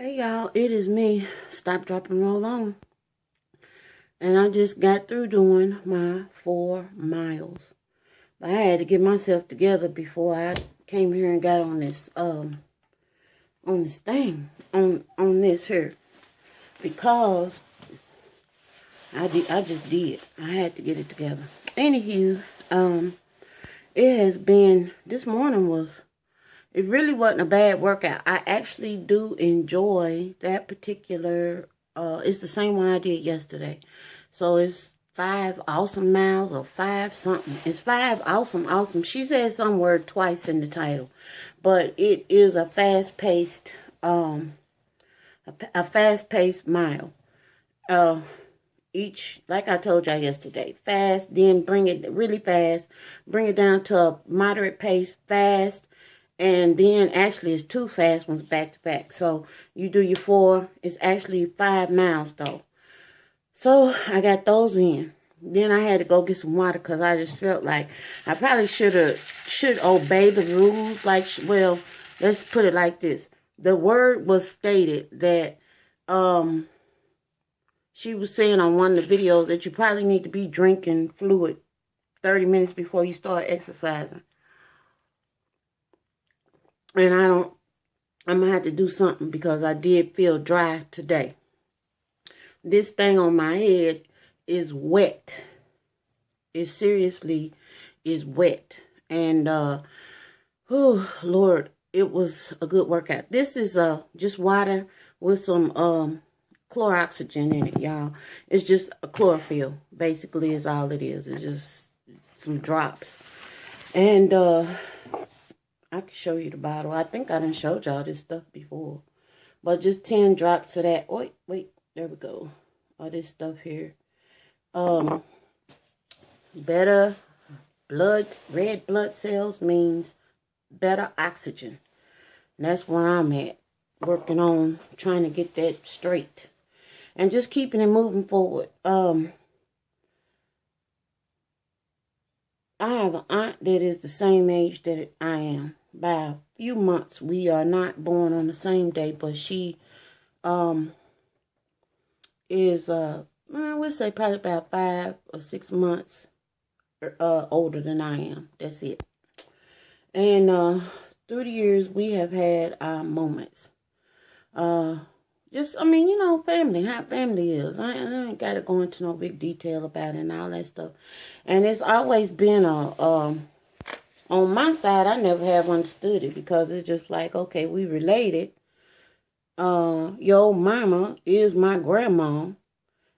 Hey y'all, it is me. Stop, drop, and roll on. And I just got through doing my 4 miles. But I had to get myself together before I came here and got on this thing. On this here. Because I just did. I had to get it together. Anywho, it has been, this morning was, it really wasn't a bad workout. I actually do enjoy that particular, it's the same one I did yesterday. So it's 5 awesome miles or 5 something. It's 5 awesome. She said some word twice in the title. But it is a fast-paced, a fast-paced mile. Each, like I told y'all yesterday, fast, then bring it really fast, bring it down to a moderate pace, fast, and then actually it's 2 fast ones back to back. So you do your 4. It's actually 5 miles though. So I got those in. Then I had to go get some water because I just felt like I probably should obey the rules. Like, well, let's put it like this. The word was stated that she was saying on one of the videos that you probably need to be drinking fluid 30 minutes before you start exercising. And I'm going to have to do something because I did feel dry today. This thing on my head is wet. It seriously is wet. And, oh, Lord, it was a good workout. This is just water with some chloroxygen in it, y'all. It's just a chlorophyll, basically, is all it is. It's just some drops. And, I can show you the bottle. I think I done showed y'all this stuff before. But just 10 drops of that. Wait. There we go. All this stuff here. Better blood, red blood cells means better oxygen. And that's where I'm at. Working on trying to get that straight. And just keeping it moving forward. I have an aunt that is the same age that I am. By a few months, we are not born on the same day, but she is I would say probably about 5 or 6 months older than I am. That's it. And through the years, we have had our moments. Just, I mean, you know, family, how family is. I ain't got to go into no big detail about it and all that stuff. And it's always been on my side, I never have understood it because it's just like, okay, we related. Your mama is my grandma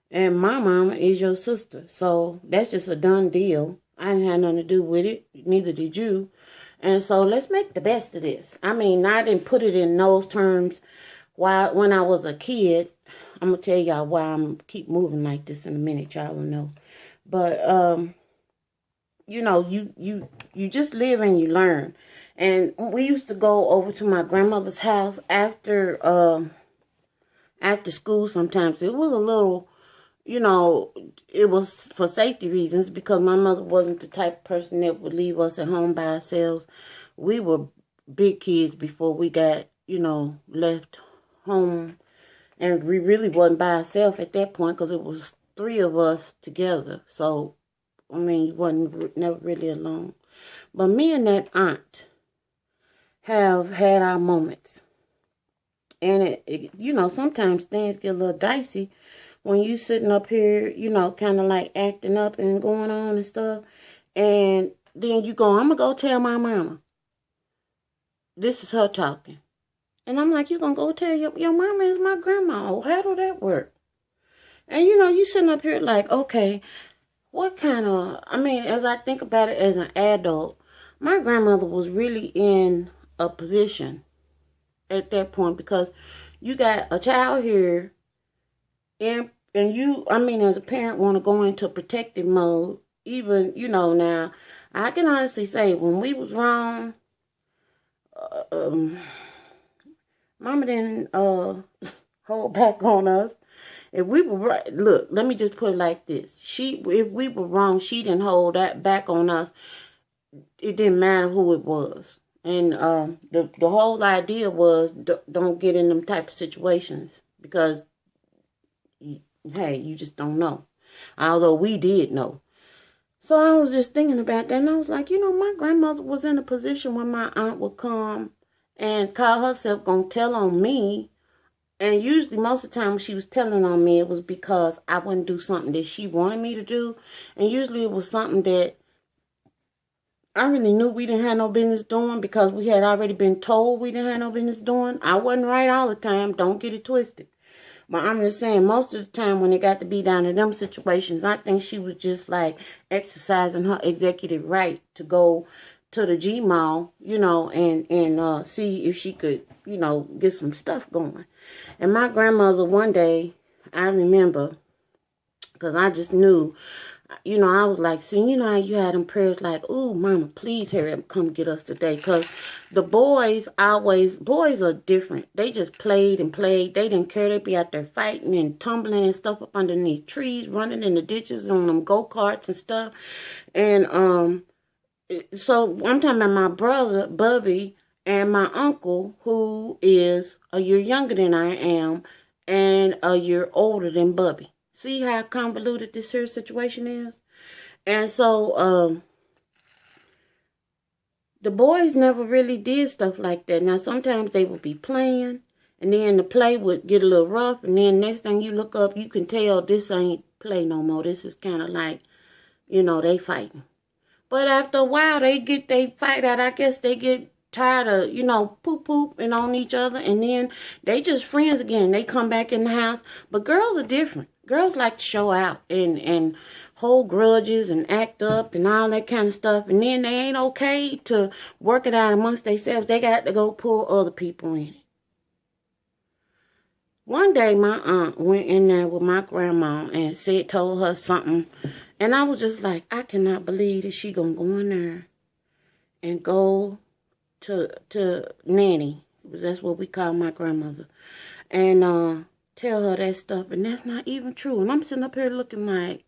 and my mama is your sister. So that's just a done deal. I didn't have nothing to do with it. Neither did you. And so let's make the best of this. I mean, I didn't put it in those terms when I was a kid. I'm going to tell y'all why I'm keep moving like this in a minute. Y'all will know. But, you know, you just live and you learn. And we used to go over to my grandmother's house after school sometimes. It was a little, you know, it was for safety reasons because my mother wasn't the type of person that would leave us at home by ourselves. We were big kids before we got, you know, left home. And we really wasn't by ourselves at that point because it was 3 of us together. So, I mean, you wasn't never really alone. But me and that aunt have had our moments. And, it you know, sometimes things get a little dicey when you sitting up here, you know, kind of like acting up and going on and stuff. And then you go, I'm going to go tell my mama. This is her talking. And I'm like, you going to go tell your mama is my grandma. Oh, how do that work? And, you know, you sitting up here like, okay, what kind of, I mean, as I think about it as an adult, my grandmother was really in a position at that point because you got a child here and you, I mean, as a parent want to go into protective mode, even, you know, now, I can honestly say when we was wrong, Mama didn't hold back on us. If we were right, look, let me just put it like this. If we were wrong, she didn't hold that back on us. It didn't matter who it was. And the whole idea was don't get in them type of situations because, hey, you just don't know. Although we did know. So I was just thinking about that, and I was like, my grandmother was in a position when my aunt would come and call herself gonna tell on me. And usually, most of the time, when she was telling on me, it was because I wouldn't do something that she wanted me to do. And usually, it was something that I really knew we didn't have no business doing because we had already been told we didn't have no business doing. I wasn't right all the time. Don't get it twisted. But I'm just saying, most of the time when it got to be down to them situations, I think she was just like exercising her executive right to go to the G Mall, and see if she could, get some stuff going. And my grandmother, one day, I remember, because I just knew, I was like, see, how you had them prayers like, ooh, mama, please hurry up, come get us today. Because the boys are different. They just played and played. They didn't care. They'd be out there fighting and tumbling and stuff up underneath trees, running in the ditches on them go-karts and stuff. And so I'm talking about my brother, Bubby, and my uncle, who is a year younger than I am and a year older than Bubby. See how convoluted this here situation is? And so the boys never really did stuff like that. Now, sometimes they would be playing, and then the play would get a little rough, and then next thing you look up, you can tell this ain't play no more. This is kind of like, they fighting. But after a while, they fight out. I guess they get tired of, poop-poop and on each other, and then they just friends again. They come back in the house. But girls are different. Girls like to show out and hold grudges and act up and all that kind of stuff. And then they ain't okay to work it out amongst themselves. They got to go pull other people in it. One day, my aunt went in there with my grandma and told her something. And I was just like, I cannot believe that she gonna go in there and go to Nanny. That's what we call my grandmother. And tell her that stuff, and that's not even true. And I'm sitting up here looking like,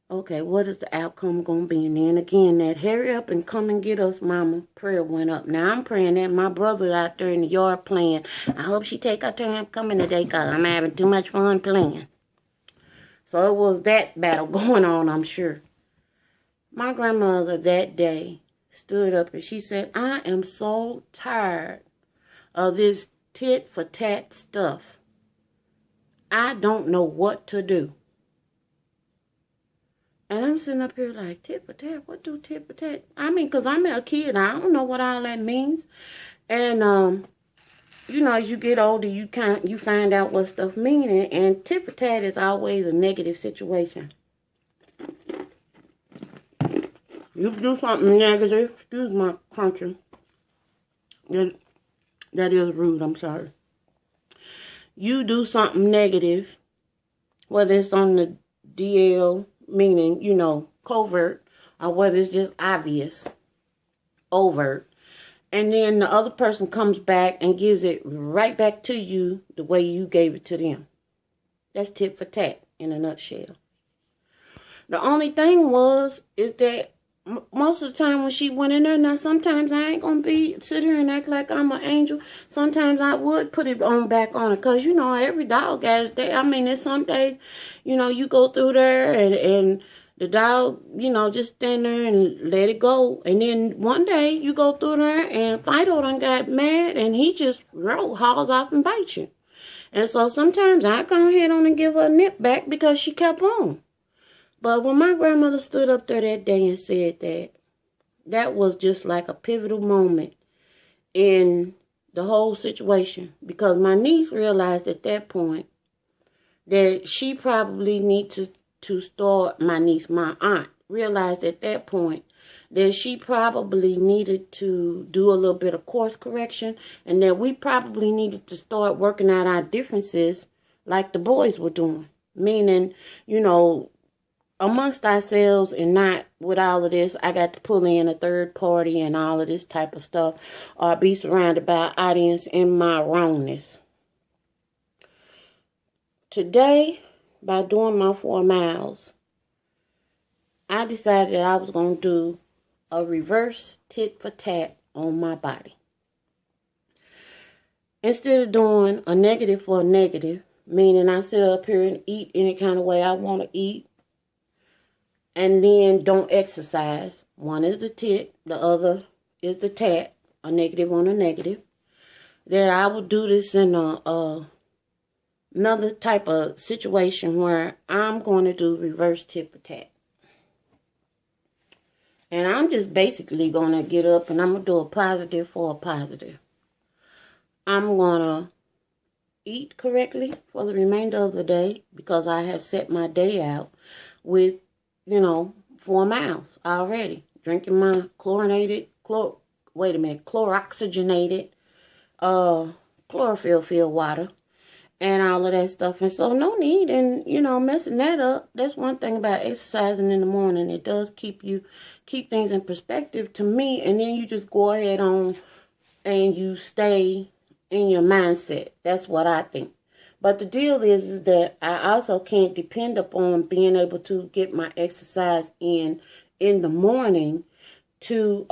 okay, what is the outcome going to be? And then again, that hurry up and come and get us, mama, prayer went up. Now I'm praying that my brother out there in the yard playing, I hope she take her turn coming today because I'm having too much fun playing. So it was that battle going on, I'm sure. My grandmother that day stood up and she said, I am so tired of this tit for tat stuff. I don't know what to do. And I'm sitting up here like, tit for tat? What do tit for tat? I mean, because I'm a kid. I don't know what all that means. And, as you get older, you find out what stuff means. And tit for tat is always a negative situation. You do something negative. Excuse my crunching. That is rude. I'm sorry. You do something negative, whether it's on the DL, meaning, covert, or whether it's just obvious, overt. And then the other person comes back and gives it right back to you the way you gave it to them. That's tit for tat in a nutshell. The only thing is that most of the time when she went in there, now sometimes I ain't going to sit here and act like I'm an angel. Sometimes I would put it on back on her because, every dog has that. I mean, there's some days, you go through there and the dog, just stand there and let it go. And then one day you go through there and Fido done got mad and he just hauls off and bites you. And so sometimes I go ahead on and give her a nip back because she kept on. But when my grandmother stood up there that day and said that was just like a pivotal moment in the whole situation. Because my niece realized at that point that she probably needed to start, my aunt realized at that point that she probably needed to do a little bit of course correction and that we probably needed to start working out our differences like the boys were doing. Meaning, amongst ourselves and not with all of this, I got to pull in a third party and all of this type of stuff or be surrounded by an audience in my wrongness. Today, by doing my 4 miles, I decided that I was going to do a reverse tit for tat on my body. Instead of doing a negative for a negative, meaning I sit up here and eat any kind of way I want to eat, and then don't exercise. One is the tit, the other is the tat, a negative on a negative. That I will do this in another type of situation where I'm going to do reverse tit for tat. And I'm just basically going to get up and I'm going to do a positive for a positive. I'm going to eat correctly for the remainder of the day because I have set my day out with, 4 miles already. Drinking my chloroxygenated, chlorophyll-filled water and all of that stuff. And so no need in, messing that up. That's one thing about exercising in the morning. It does keep things in perspective to me. And then you just go ahead on and you stay in your mindset. That's what I think. But the deal is that I also can't depend upon being able to get my exercise in the morning to,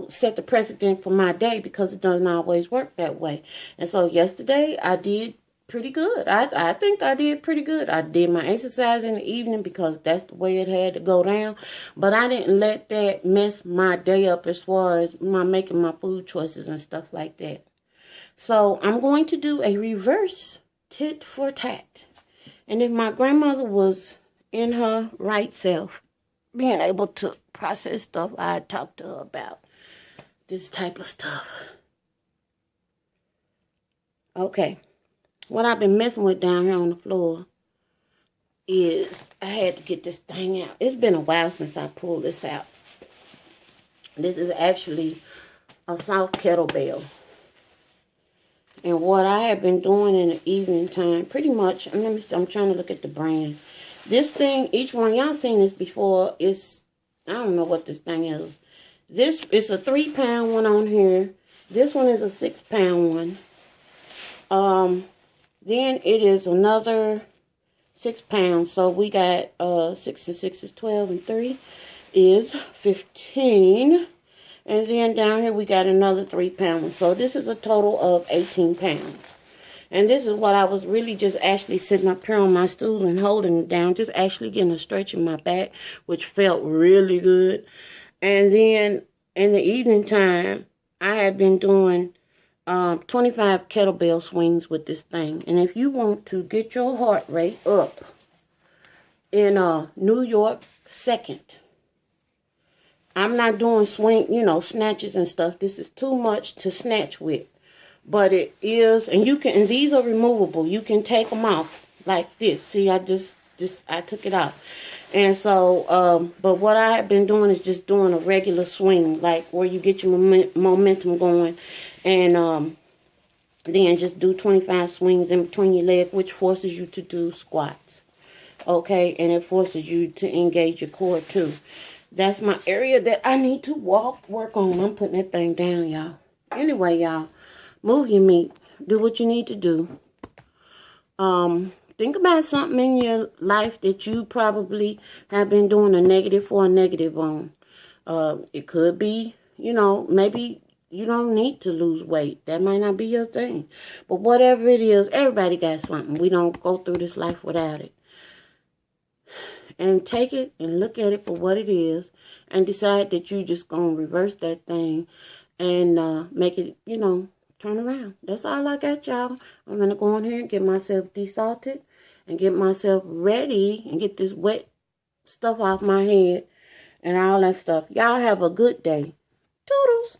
set the precedent for my day because it doesn't always work that way. And so yesterday I did pretty good. I think I did pretty good. I did my exercise in the evening because that's the way it had to go down. But I didn't let that mess my day up as far as making my food choices and stuff like that. So I'm going to do a reverse tit for tat. And if my grandmother was in her right self, being able to process stuff, I'd talk to her about this type of stuff. Okay. What I've been messing with down here on the floor is I had to get this thing out. It's been a while since I pulled this out. This is actually a soft kettlebell. And what I have been doing in the evening time, pretty much, I'm trying to look at the brand. This thing, each one, y'all seen this before, I don't know what this thing is. This is a 3-pound one on here. This one is a 6-pound one. Then it is another 6 pounds. So we got 6 and 6 is 12 and 3 is 15. And then down here we got another 3 pounds. So this is a total of 18 pounds. And this is what I was really just actually sitting up here on my stool and holding it down. Just actually getting a stretch in my back, which felt really good. And then in the evening time, I have been doing 25 kettlebell swings with this thing. And if you want to get your heart rate up in New York second, I'm not doing snatches and stuff. This is too much to snatch with. But it is, and these are removable. You can take them off like this. See, I took it out. And so, but what I have been doing is just doing a regular swing, like where you get your momentum going. And then just do 25 swings in between your legs, which forces you to do squats. Okay, and it forces you to engage your core too. That's my area that I need to work on. I'm putting that thing down, y'all. Anyway, y'all, move your meat. Do what you need to do. Think about something in your life that you probably have been doing a negative for a negative on. It could be, maybe you don't need to lose weight. That might not be your thing. But whatever it is, everybody got something. We don't go through this life without it. And take it and look at it for what it is and decide that you're just going to reverse that thing and make it, turn around. That's all I got, y'all. I'm going to go in here and get myself desalted and get myself ready and get this wet stuff off my head and all that stuff. Y'all have a good day. Toodles.